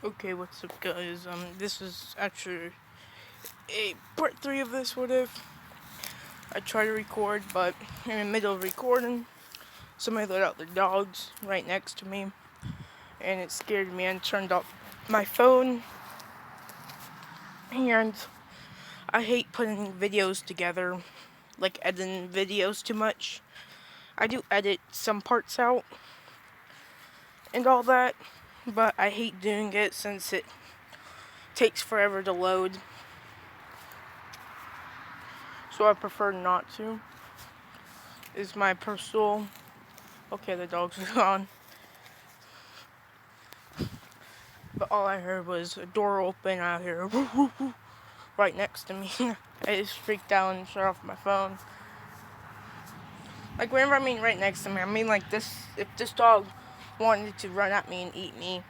Okay, what's up, guys? This is actually a part 3 of this. What if I try to record, but in the middle of recording, somebody let out their dogs right next to me, and it scared me and turned off my phone. And I hate putting videos together, like editing videos too much. I do edit some parts out and all that, but I hate doing it since it takes forever to load, so I prefer not to. Is my personal. Okay, the dogs are gone. But all I heard was a door open out here, right next to me. I just freaked out and shut off my phone. Like, whenever I mean right next to me, I mean like this. If this dog wanted to run at me and eat me,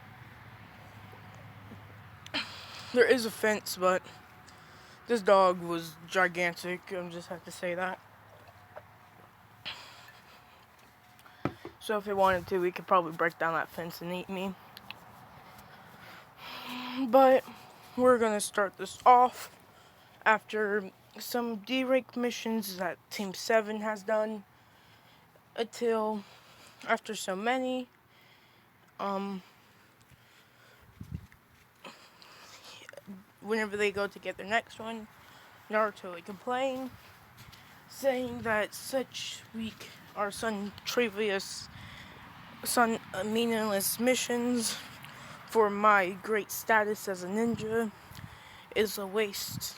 there is a fence, but this dog was gigantic. I just have to say that. So if it wanted to, we could probably break down that fence and eat me. But we're gonna start this off after some D-rank missions that Team 7 has done. Until after so many, um, whenever they go to get their next one, Naruto would complain, saying that such weak or some trivial, some meaningless missions for my great status as a ninja is a waste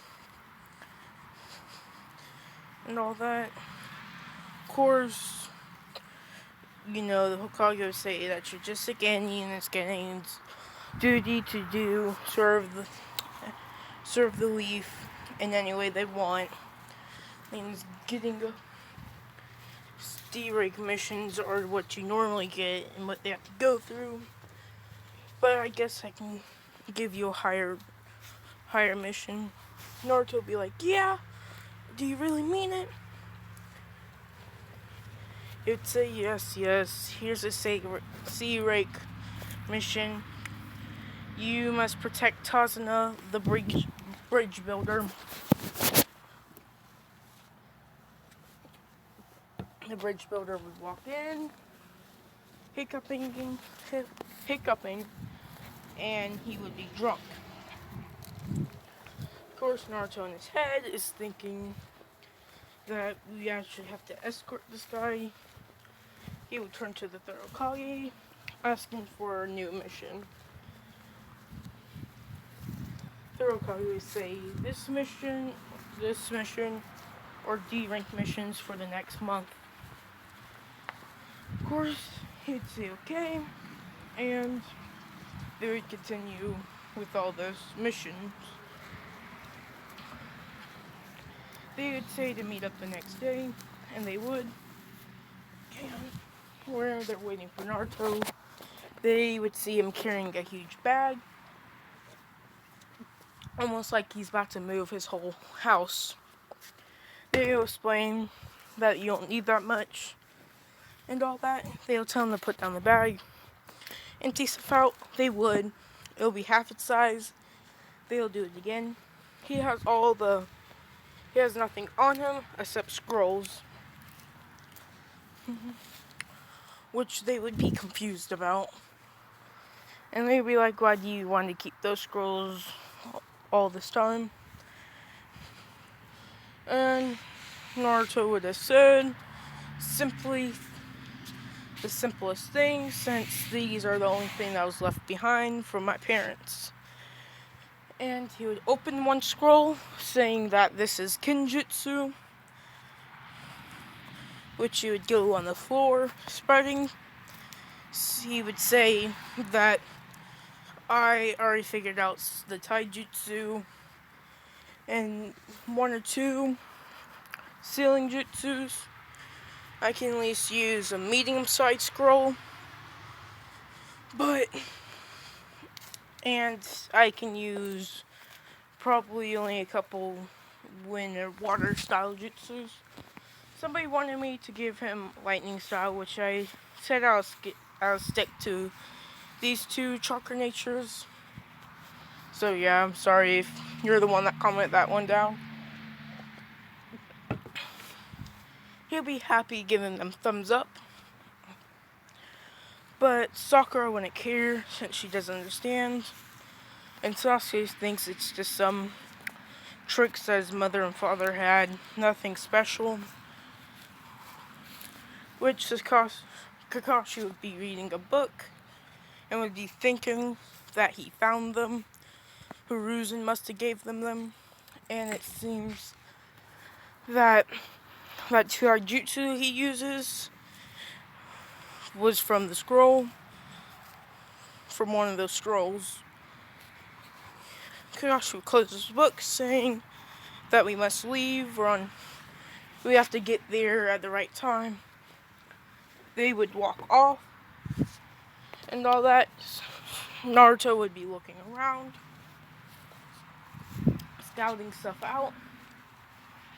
and all that. Of course, you know, the Hokage would say that you're just a Genin and it's Genin's duty to do, serve the leaf in any way they want. Means getting a D-rank missions are what you normally get and what they have to go through. But I guess I can give you a higher mission. Naruto will be like, yeah, do you really mean it? It'd say, yes, here's a C-rank mission. You must protect Tazuna, the bridge builder. The bridge builder would walk in, hiccuping, and he would be drunk. Of course, Naruto in his head is thinking that we actually have to escort this guy. He would turn to the third Hokage, asking for a new mission. Third Hokage would say, this mission, or D-rank missions for the next month. Of course, he'd say okay, and they would continue with all those missions. They would say to meet up the next day, and they would. And where they're waiting for Naruto, they would see him carrying a huge bag, almost like he's about to move his whole house. They will explain that you don't need that much, and all that. They'll tell him to put down the bag, empty stuff out. They would. It'll be half its size. They'll do it again. He has nothing on him except scrolls, which they would be confused about. And they'd be like, why do you want to keep those scrolls all this time? And Naruto would have said, simply the simplest thing, since these are the only thing that was left behind from my parents. And he would open one scroll, saying that this is Kinjutsu, which he would go on the floor, spreading. He would say that I already figured out the taijutsu and one or two sealing jutsus. I can at least use a medium-sized scroll, and I can use probably only a couple wind or water style jutsus. Somebody wanted me to give him lightning style, which I said I'll stick to these two chakra natures. So yeah, I'm sorry if you're the one that commented that one down. He'll be happy giving them thumbs up. But Sakura wouldn't care since she doesn't understand. And Sasuke thinks it's just some tricks that his mother and father had. Nothing special. Which Kakashi would be reading a book and would be thinking that he found them. Hiruzen must have gave them. And it seems that taijutsu he uses was from the scroll. From one of those scrolls. Kakashi would close his book saying that we must leave. We have to get there at the right time. They would walk off and all that. Naruto would be looking around, scouting stuff out,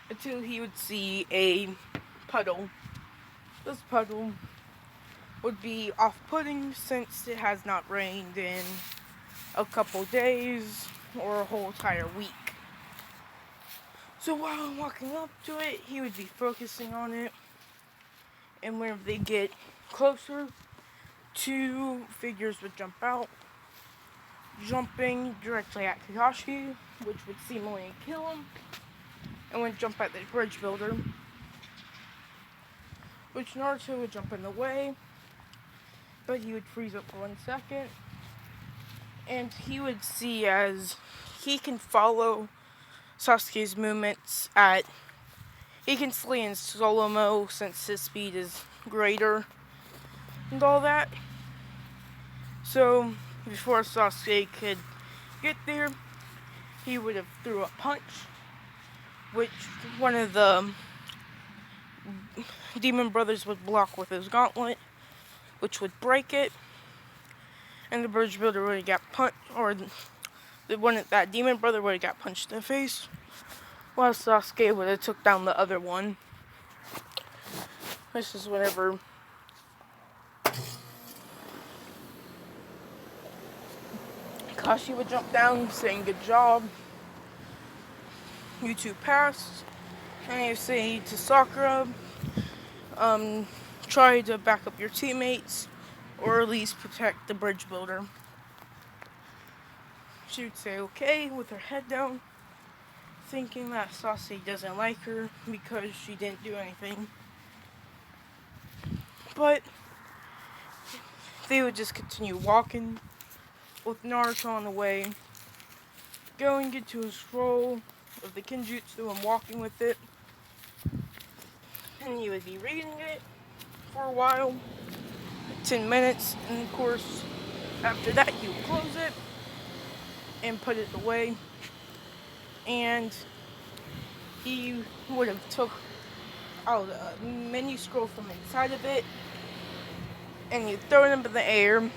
until he would see a puddle. This puddle would be off-putting since it has not rained in a couple days or a whole entire week. So while walking up to it, he would be focusing on it, and whenever they get closer, two figures would jump out, jumping directly at Kakashi, which would seemingly kill him, and would jump at the bridge builder, which Naruto would jump in the way, but he would freeze up for 1 second, and he would see as he can follow Sasuke's movements he can flee in slow-mo since his speed is greater and all that. So before Sasuke could get there, he would have threw a punch, which one of the demon brothers would block with his gauntlet, which would break it, and the bridge builder would have got punched, or that demon brother would have got punched in the face, while Sasuke would have took down the other one. This is whenever Kashi would jump down saying good job, you two passed, and he would say to Sakura, try to back up your teammates, or at least protect the bridge builder. She would say okay with her head down, thinking that Sasuke doesn't like her because she didn't do anything. But they would just continue walking with Naruto on the way, going into a scroll of the Kenjutsu and walking with it. And he would be reading it for a while, 10 minutes, and of course, after that he would close it and put it away. And he would have took out a menu scroll from inside of it, and he'd throw them in the air,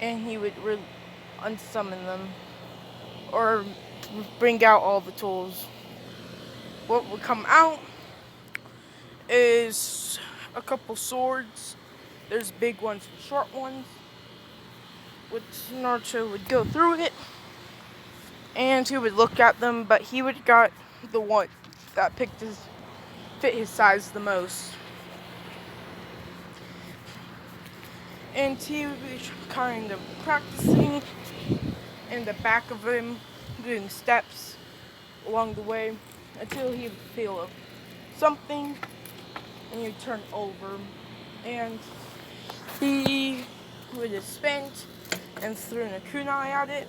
and he would unsummon them, or bring out all the tools. What would come out is a couple swords. There's big ones and short ones, which Naruto would go through it, and he would look at them, but he would got the one that fit his size the most. And he would be kind of practicing in the back of him, doing steps along the way, until he would feel something, and he would turn over, and he would have spent and threw a kunai at it,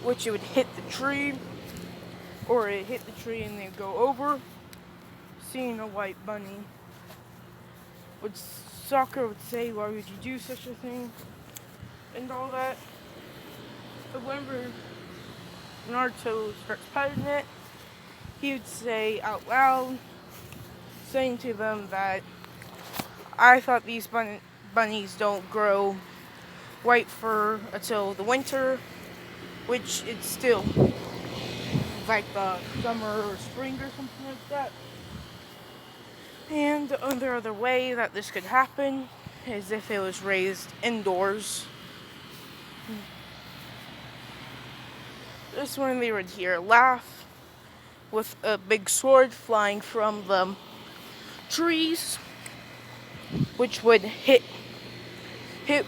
which it would hit the tree, or it hit the tree and they'd go over, seeing a white bunny. Which Sakura would say, why would you do such a thing? And all that. But whenever Naruto starts petting it, he would say out loud, saying to them that I thought these bunnies don't grow white fur until the winter, which it's still like the summer or spring or something like that. And the other way that this could happen is if it was raised indoors. This one they would hear a laugh with a big sword flying from the trees, which would hit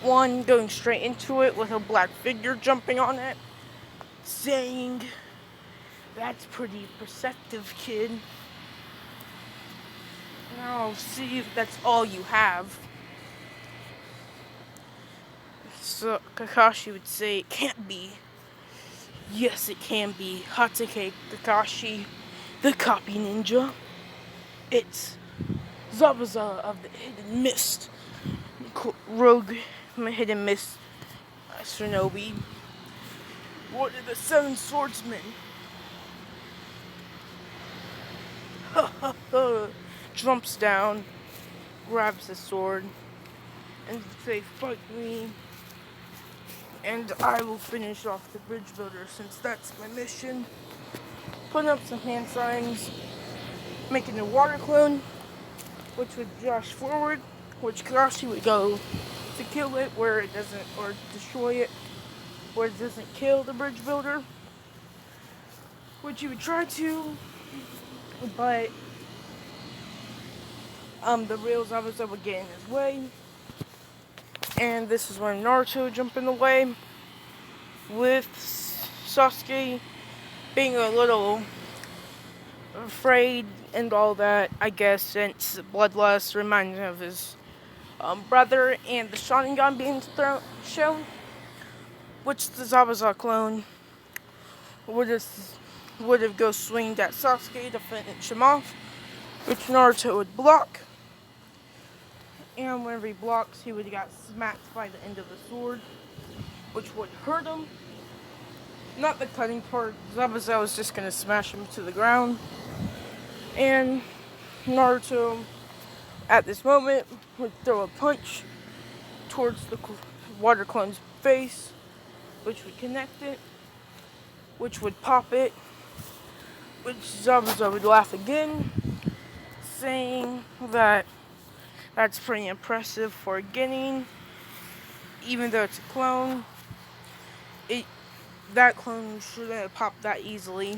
one going straight into it with a black figure jumping on it, saying, "That's pretty perceptive, kid. Now see if that's all you have." So Kakashi would say, "It can't be." "Yes, it can be. Hatake Kakashi, the copy ninja. It's Zabuza of the Hidden Mist, rogue Hidden Mist shinobi. What are the 7 swordsmen?" Jumps down, grabs the sword, and say, "Fight me, and I will finish off the bridge builder since that's my mission." Putting up some hand signs, making a water clone, which would dash forward, which Kakashi would go to kill it where it doesn't, or destroy it where it doesn't kill the bridge builder, which he would try to, but the real Zabuza would get in his way, and this is when Naruto would jump in the way, with Sasuke being a little afraid and all that, I guess, since bloodlust reminds him of his brother, and the Sharingan being shown, which the Zabuza clone would have go swinged at Sasuke to finish him off, which Naruto would block. And whenever he blocks, he would get smacked by the end of the sword, which would hurt him. Not the cutting part. Zabuza was just going to smash him to the ground. And Naruto, at this moment, would throw a punch towards the water clone's face, which would connect it, which would pop it, which Zabuza would laugh again, saying that that's pretty impressive for getting, even though it's a clone. That clone shouldn't have popped that easily.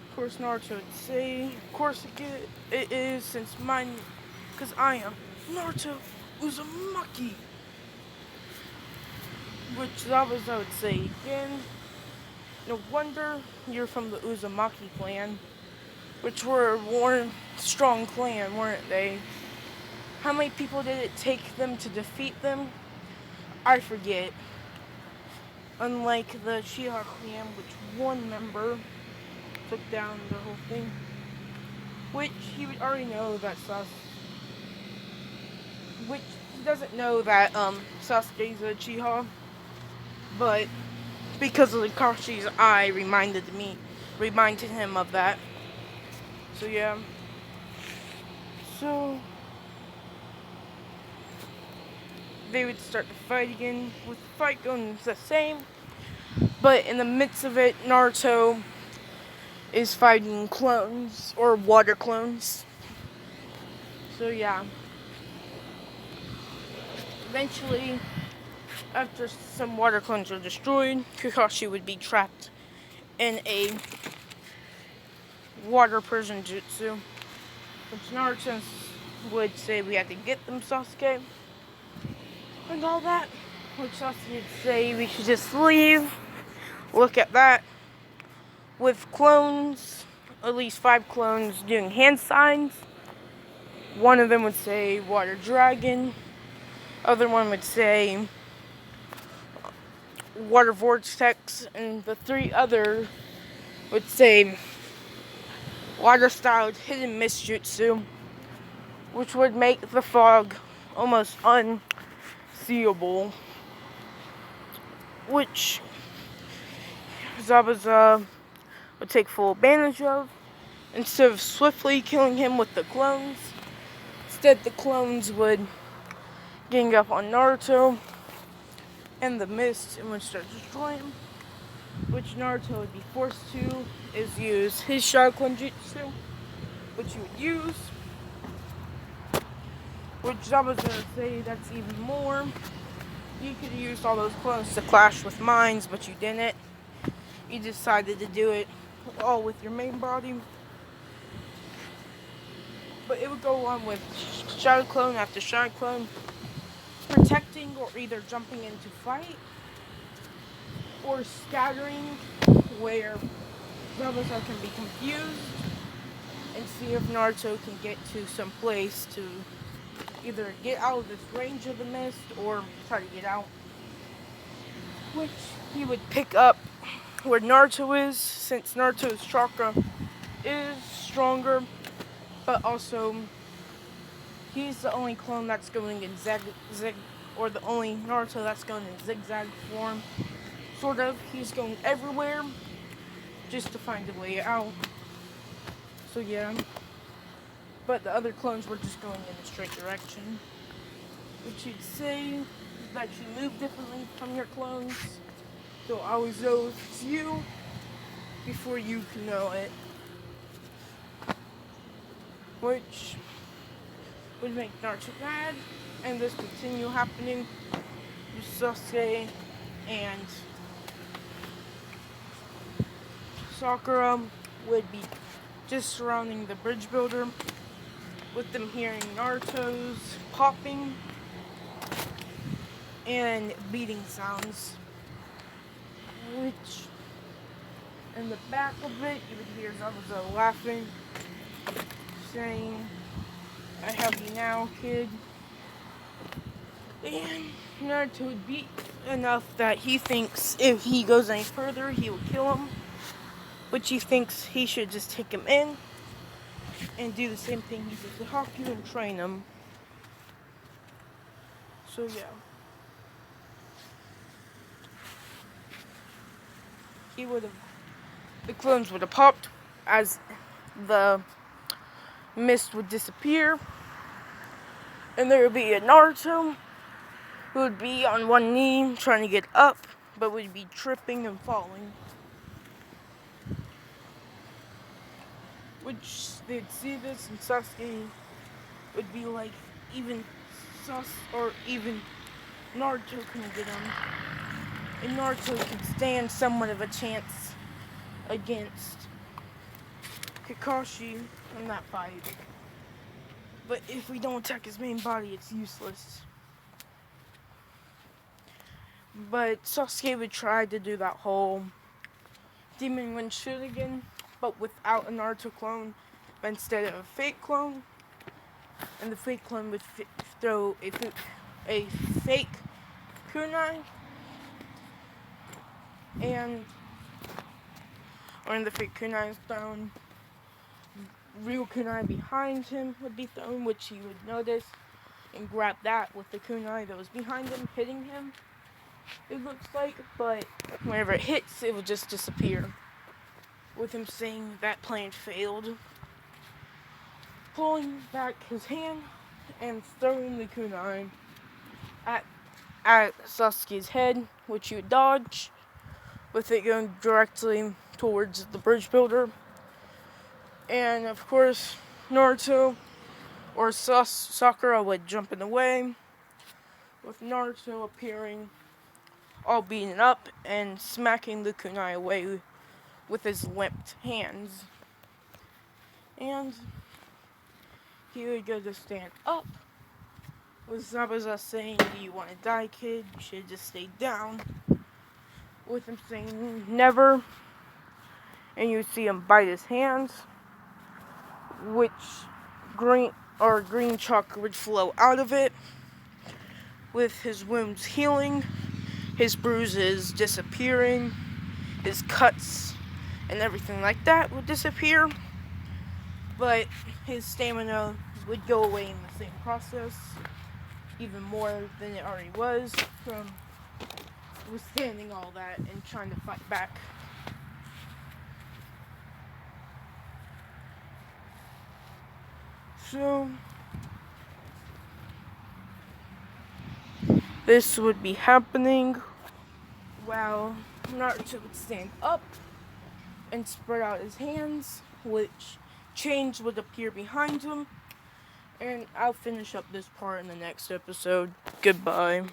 Of course, Naruto would say, "Of course it is, since mine, because I am Naruto Uzumaki." Which Zabuza would say again, "No wonder you're from the Uzumaki clan," which were a warm, strong clan, weren't they? How many people did it take them to defeat them? I forget. Unlike the Uchiha clan, which one member took down the whole thing, which he would already know that which he doesn't know that Sasuke's a Uchiha, but because of Kakashi's eye reminded him of that. So yeah. So they would start to fight again, with the fight going the same, but in the midst of it, Naruto is fighting clones, or water clones. So yeah. Eventually, after some water clones are destroyed, Kakashi would be trapped in a water prison jutsu, which Naruto would say, "We have to get them, Sasuke," and all that, which Sasuke would say, "We should just leave." Look at that. With clones, at least 5 clones doing hand signs. One of them would say water dragon. Other one would say water vortex, and the 3 other would say water styled hidden mist jutsu, which would make the fog almost unseeable, which Zabuza would take full advantage of. Instead of swiftly killing him with the clones, instead the clones would gang up on Naruto and the mist and would start destroying him, which Naruto would be forced to use his Sharingan jutsu, which he would use, which Zabuza would say that's even more You could have used all those clones to clash with mines, but you didn't. You decided to do it all with your main body. But it would go on with shadow clone after shadow clone, protecting or either jumping into fight, or scattering, where Zabuza can be confused and see if Naruto can get to some place to either get out of this range of the mist or try to get out. Which he would pick up where Naruto is, since Naruto's chakra is stronger, but also he's the only clone that's going in or the only Naruto that's going in zigzag form. Sort of. He's going everywhere just to find a way out. So yeah. But the other clones were just going in a straight direction. Which you'd say that you move differently from your clones. They'll always know if it's you before you can know it. Which would make Naruto mad, and this continue happening with Sasuke and Sakura would be just surrounding the bridge builder with them hearing Naruto's popping and beating sounds, which in the back of it you would hear Zabuza laughing, saying, "I have you now, kid." And Naruto would beat enough that he thinks if he goes any further he will kill him, which he thinks he should just take him in and do the same thing he did to Haku and train him. So yeah. The clones would have popped as the mist would disappear, and there would be a Naruto who would be on one knee trying to get up, but would be tripping and falling. Which they'd see this, and Sasuke would be like, even Naruto couldn't get him. And Naruto could stand somewhat of a chance against Kakashi in that fight. But if we don't attack his main body, it's useless. But Sasuke would try to do that whole Demon Wind shoot again, but without a Naruto clone, but instead of a fake clone. And the fake clone would throw a fake kunai, and when the fake kunai is thrown, real kunai behind him would be thrown, which he would notice and grab that with the kunai that was behind him, hitting him, it looks like, but whenever it hits, it will just disappear, with him saying that plan failed, pulling back his hand and throwing the kunai at Sasuke's head, which he would dodge, with it going directly towards the bridge builder. And of course, Naruto or Sakura would jump in the way, with Naruto appearing all beaten up and smacking the kunai away with his limped hands. And he would go to stand up, with Zabuza saying, "Do you want to die, kid? You should have just stayed down." With him saying, "Never." And you see him bite his hands, which green chalk would flow out of it, with his wounds healing, his bruises disappearing, his cuts and everything like that would disappear, but his stamina would go away in the same process, even more than it already was from withstanding all that and trying to fight back. So this would be happening while Naruto would stand up and spread out his hands, which chains would appear behind him. And I'll finish up this part in the next episode. Goodbye.